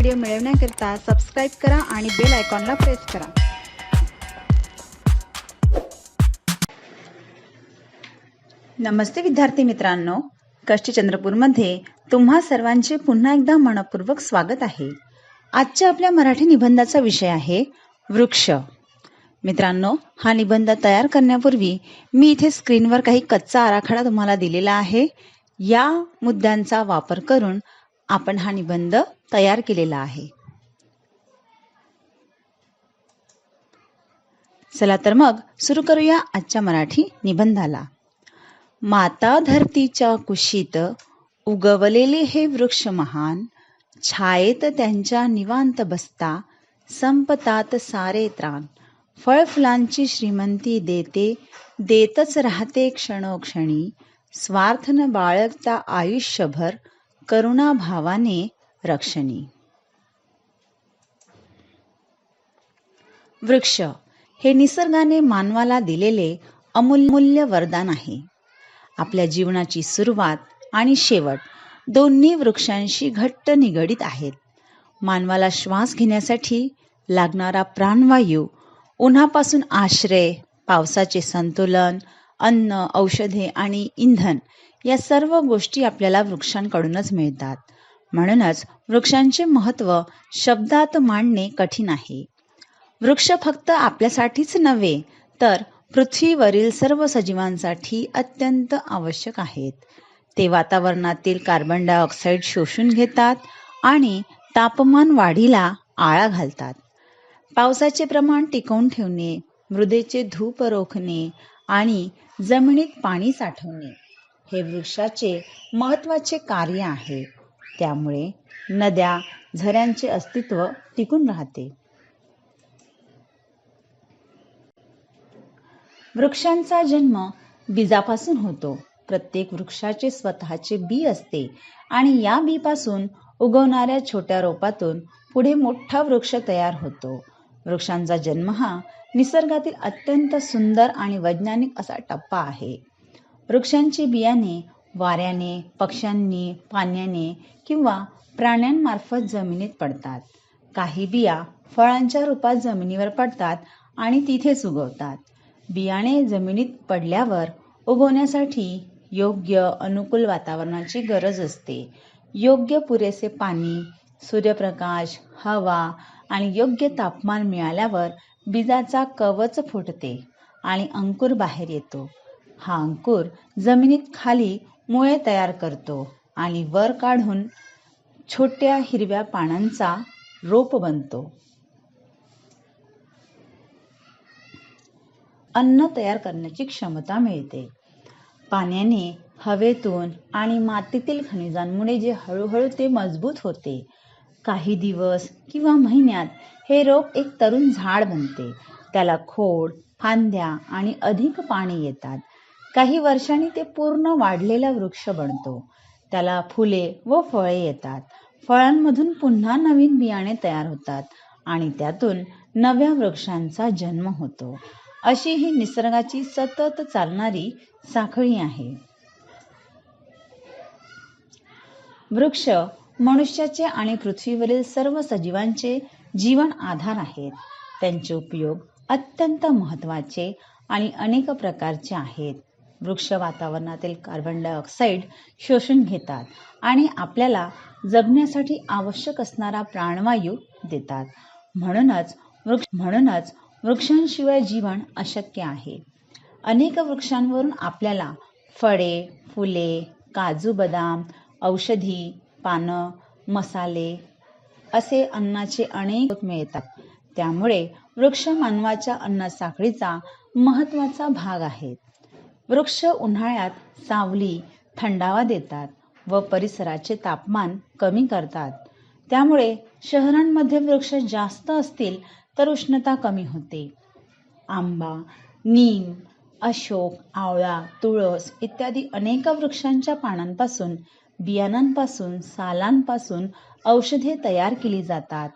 Video मिळवण्याकरिता subscribe करा आणि बेल आयकॉनला प्रेस करा. नमस्ते विद्यार्थी मित्रांनो, कष्टी चंद्रपूरमध्ये तुम्हा सर्वांचे पुन्हा एकदा मनपूर्वक स्वागत आहे. आजच्या आपल्या मराठी निबंधाचा विषय आहे वृक्ष. मित्रांनो, हा निबंध तयार करण्यापूर्वी मी इथे स्क्रीनवर काही कच्चा आराखडा तुम्हाला दिलेला आहे. या मुद्द्यांचा वापर करून आपण हा निबंध तयार केलेला आहे. चला तर मग सुरू करूया आजच्या मराठी निबंधाला. माता धरतीच्या कुशीत उगवलेले हे वृक्ष महान, छायेत त्यांच्या निवांत बसता, संपतात सारे त्राण. फळफुलांची श्रीमंती देते, देतच राहते क्षणोक्षणी, स्वार्थ न बाळगता आयुष्यभर, करुणा भावाने रक्षणी. वृक्ष हे निसर्गाने मानवाला दिलेले अमूल्य वरदान आहे. आपल्या जीवनाची सुरुवात आणि शेवट दोन्ही वृक्षांशी घट्ट निगडीत आहेत. मानवाला श्वास घेण्यासाठी लागणारा प्राणवायू, उन्हापासून आश्रय, पावसाचे संतुलन, अन्न, औषधे आणि इंधन या सर्व गोष्टी आपल्याला वृक्षांकडूनच मिळतात. म्हणूनच वृक्षांचे महत्त्व शब्दात मांडणे कठीण आहे. वृक्ष फक्त आपल्यासाठीच नव्हे तर पृथ्वीवरील सर्व सजीवांसाठी अत्यंत आवश्यक आहेत. ते वातावरणातील कार्बन डायऑक्साईड शोषून घेतात आणि तापमान वाढीला आळा घालतात. पावसाचे प्रमाण टिकवून ठेवणे, मृदेचे धूप रोखणे आणि जमिनीत पाणी साठवणे हे वृक्षाचे महत्त्वाचे कार्य आहे. त्यामुळे नद्या, झऱ्यांचे अस्तित्व टिकून राहते. वृक्षांचा जन्म बीजापासून होतो. प्रत्येक वृक्षाचे स्वतःचे बी असते आणि या बीपासून उगवणाऱ्या छोट्या रोपातून पुढे मोठा वृक्ष तयार होतो. वृक्षांचा जन्म हा निसर्गातील अत्यंत सुंदर आणि वैज्ञानिक असा टप्पा आहे. वृक्षांची बियाणे वाऱ्याने, पक्ष्यांनी, पाण्याने किंवा प्राण्यांमार्फत जमिनीत पडतात. काही बिया फळांच्या रूपात जमिनीवर पडतात आणि तिथेच उगवतात. बियाणे जमिनीत पडल्यावर उगवण्यासाठी योग्य अनुकूल वातावरणाची गरज असते. योग्य पुरेसे पाणी, सूर्यप्रकाश, हवा आणि योग्य तापमान मिळाल्यावर बीजाचा कवच फुटते आणि अंकुर बाहेर येतो. हा अंकुर जमिनीत खाली मुळे तयार करतो आणि वर काढून छोट्या हिरव्या पानांचा रोप बनतो. अन्न तयार करण्याची क्षमता मिळते. पाण्याने, हवेतून आणि मातीतील खनिजांमुळे जे हळूहळू ते मजबूत होते. काही दिवस किंवा महिन्यात हे रोप एक तरुण झाड बनते. त्याला खोड, फांद्या आणि अधिक पाणी येतात. काही वर्षांनी ते पूर्ण वाढलेला वृक्ष बनतो. त्याला फुले व फळे येतात. फळांमधून पुन्हा नवीन बियाणे तयार होतात आणि त्यातून नव्या वृक्षांचा जन्म होतो. अशी ही निसर्गाची सतत चालणारी साखळी आहे. वृक्ष मनुष्याचे आणि पृथ्वीवरील सर्व सजीवांचे जीवन आधार आहेत. त्यांचे उपयोग अत्यंत महत्त्वाचे आणि अनेक प्रकारचे आहेत. वृक्ष वातावरणातील कार्बन डायऑक्साईड शोषून घेतात आणि आपल्याला जगण्यासाठी आवश्यक असणारा प्राणवायू देतात. म्हणूनच वृक्षांशिवाय जीवन अशक्य आहे. अनेक वृक्षांवरून आपल्याला फळे, फुले, काजू, बदाम, औषधी, पानं, मसाले असे अन्नाचे अनेक मिळतात. त्यामुळे वृक्ष मानवाच्या अन्न साखळीचा महत्त्वाचा भाग आहेत. वृक्ष उन्हाळ्यात सावली, थंडावा देतात व परिसराचे तापमान कमी करतात. त्यामुळे शहरांमध्ये वृक्ष जास्त असतील तर उष्णता कमी होते. आंबा, नीम, अशोक, आवळा, तुळस इत्यादी अनेक वृक्षांच्या पानांपासून, बियाणांपासून, सालांपासून औषधे तयार केली जातात.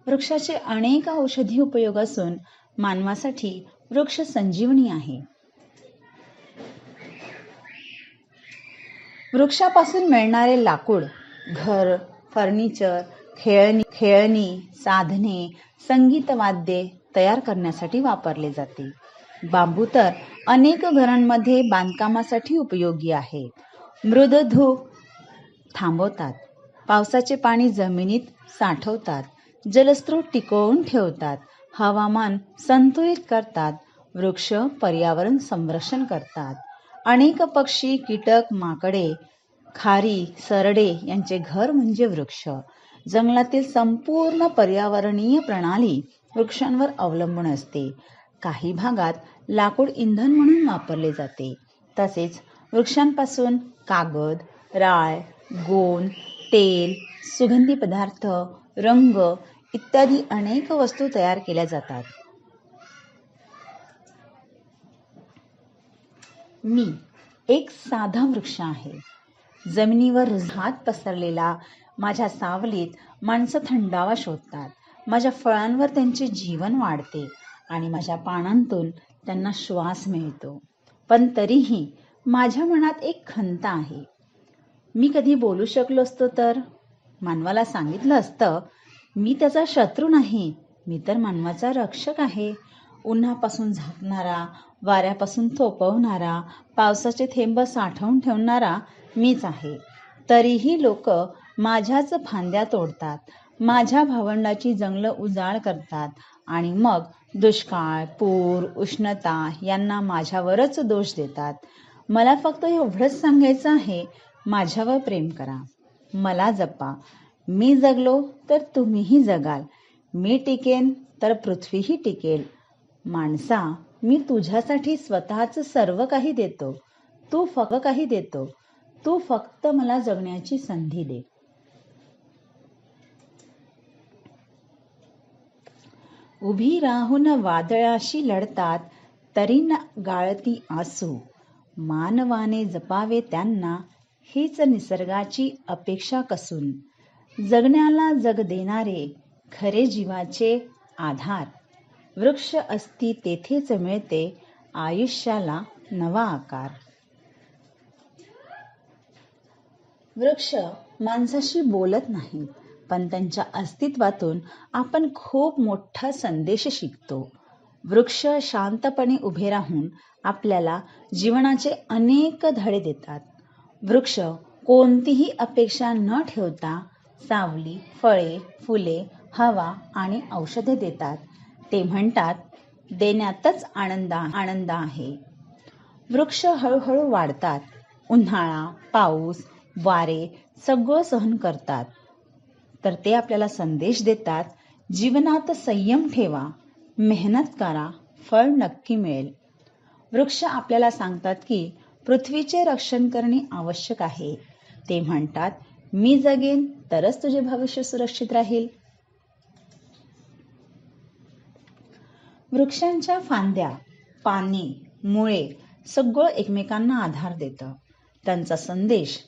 वृक्षाचे अनेक औषधी उपयोग असून मानवासाठी वृक्ष संजीवनी आहे. वृक्षापासून मिळणारे लाकूड घर, फर्निचर, खेळणी, साधने, संगीत वाद्ये तयार करण्यासाठी वापरले जाते. बांबू तर अनेक घरांमध्ये बांधकामासाठी उपयोगी आहे. मृदधूक थांबवतात, पावसाचे पाणी जमिनीत साठवतात, जलस्रोत टिकवून ठेवतात, हवामान संतुलित करतात, वृक्ष पर्यावरण संरक्षण करतात. अनेक पक्षी, कीटक, माकडे, खारी, सरडे यांचे घर म्हणजे वृक्ष. जंगलातील संपूर्ण पर्यावरणीय प्रणाली वृक्षांवर अवलंबून असते. काही भागात लाकूड इंधन म्हणून वापरले जाते. तसेच वृक्षांपासून कागद, राळ, गोंद, तेल, सुगंधी पदार्थ, रंग इत्यादी अनेक वस्तू तयार केल्या जातात. मी एक साधा वृक्ष आहे. जमिनीवर हात पसरलेला माझ्या सावलीत माणसं थंडावा शोधतात. माझ्या फळांवर त्यांचे जीवन वाढते आणि माझ्या पानांतून त्यांना श्वास मिळतो. पण तरीही माझ्या मनात एक खंत आहे. मी कधी बोलू शकलो असतो तर मानवाला सांगितलं असतं, मी त्याचा शत्रू नाही, मी तर मानवाचा रक्षक आहे. उन्हापासून झाकणारा, वाऱ्यापासून थोपवणारा, पावसाचे थेंब साठवून ठेवणारा मीच आहे. तरीही लोक माझ्याच फांद्या तोडतात, माझ्या भावंडाची जंगलं उजाड करतात आणि मग दुष्काळ, पूर, उष्णता यांना माझ्यावरच दोष देतात. मला फक्त एवढंच सांगायचं आहे, माझ्यावर प्रेम करा, मला जपा. मी जगलो तर तुम्हीही जगाल. मी टिकेन तर पृथ्वीही टिकेल. माणसा, मी तुझ्यासाठी स्वतःच सर्व काही देतो. तू फक्त मला जगण्याची संधी दे. उभी राहून वादळाशी लढतात, तरी न गाळती आसू. मानवाने जपावे त्यांना, हीच निसर्गाची अपेक्षा कसून. जगण्याला जग देणारे, खरे जीवाचे आधार. वृक्ष असती तेथेच मिळते, आयुष्याला नवा आकार. वृक्ष माणसाशी बोलत नाहीत, पण त्यांच्या अस्तित्वातून आपण खूप मोठा संदेश शिकतो. वृक्ष शांतपणे उभे राहून आपल्याला जीवनाचे अनेक धडे देतात. वृक्ष कोणतीही अपेक्षा न ठेवता सावली, फळे, फुले, हवा आणि औषधे देतात. ते म्हणतात, देण्यातच आनंद आहे. वृक्ष हळूहळू वाढतात. उन्हाळा, पाऊस, वारे सगळं सहन करतात. तर ते आपल्याला संदेश देतात, जीवनात संयम ठेवा, मेहनत करा, फळ नक्की मिळेल. वृक्ष आपल्याला सांगतात की पृथ्वीचे रक्षण करणे आवश्यक आहे. ते म्हणतात, मी जगेन तरच तुझे भविष्य सुरक्षित राहील. वृक्षांच्या फांद्या, पाने, मुळे सगळं एकमेकांना आधार देतं. त्यांचा संदेश,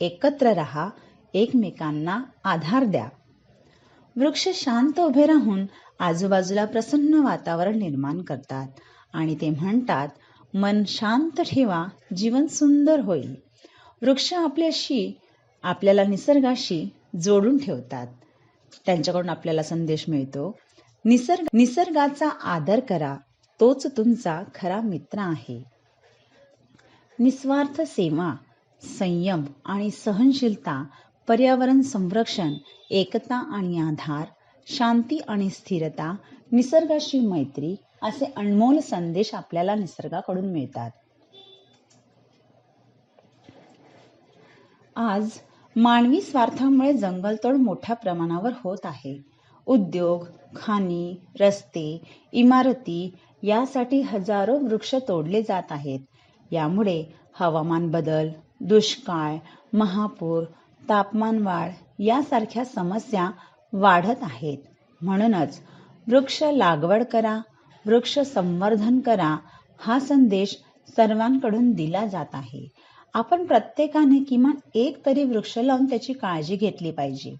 एकत्र राहा, एकमेकांना आधार द्या. वृक्ष शांत उभे राहून आजूबाजूला प्रसन्न वातावरण निर्माण करतात आणि ते म्हणतात, मन शांत ठेवा, जीवन सुंदर होईल. वृक्ष आपल्याला निसर्गाशी जोडून ठेवतात. त्यांच्याकडून आपल्याला संदेश मिळतो, निसर्गाचा आदर करा, तोच तुमचा खरा मित्र आहे. निस्वार्थ सेवा, संयम आणि सहनशीलता, पर्यावरण संरक्षण, एकता आणि आधार, शांती आणि स्थिरता, निसर्गाशी मैत्री असे अनमोल संदेश आपल्याला निसर्गाकडून मिळतात. आज मानवी स्वार्थामुळे जंगलतोड मोठ्या प्रमाणावर होत आहे. उद्योग, खाणी, रस्ते, इमारती यासाठी हजारो वृक्ष तोडले जात आहेत. यामुळे हवामान बदल, दुष्काळ, महापूर, तापमान वाढ यासारख्या समस्या वाढत आहेत. म्हणूनच वृक्ष लागवड करा, वृक्ष संवर्धन करा हा संदेश सर्वांकडून दिला जात आहे. आपण प्रत्येकाने किमान एक तरी वृक्ष लावून त्याची काळजी घेतली पाहिजे.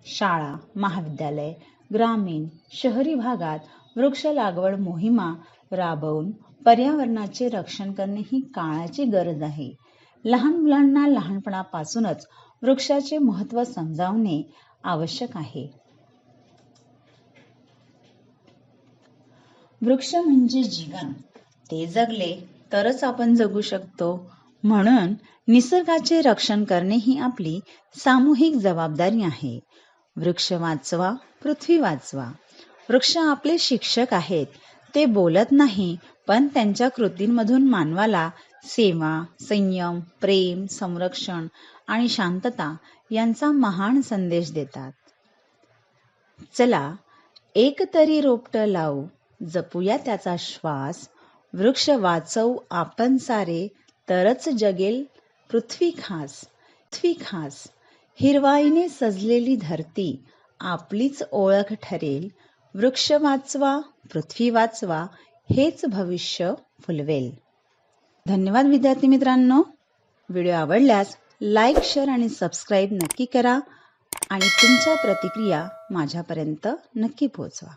शाळा, महाविद्यालय, ग्रामीण, शहरी भागात वृक्ष लागवड मोहिमा राबवून पर्यावरणाचे रक्षण करणे ही काळाची गरज आहे. लहान मुलांना लहानपणापासूनच वृक्षाचे महत्त्व समजावणे आवश्यक आहे. वृक्ष म्हणजे जीवन. ते जगले तरच आपण जगू शकतो. म्हणून निसर्गाचे रक्षण करणे ही आपली सामूहिक जबाबदारी आहे. वृक्ष वाचवा, पृथ्वी वाचवा. वृक्ष आपले शिक्षक आहेत. ते बोलत नाही, पण त्यांच्या कृतींमधून मानवाला सेवा, संयम, प्रेम, संरक्षण आणि शांतता यांचा महान संदेश देतात. चला, एक तरी रोपटं लावू, जपूया त्याचा श्वास. वृक्ष वाचवू आपण सारे, तरच जगेल पृथ्वी खास. पृथ्वी खास. हिरवाईने सजलेली धरती आपलीच ओळख ठरेल. वृक्ष वाचवा, पृथ्वी वाचवा, हेच भविष्य फुलवेल. धन्यवाद विद्यार्थी मित्रांनो. व्हिडिओ आवडल्यास लाईक, शेअर आणि सबस्क्राईब नक्की करा आणि तुमच्या प्रतिक्रिया माझ्यापर्यंत नक्की पोहोचवा.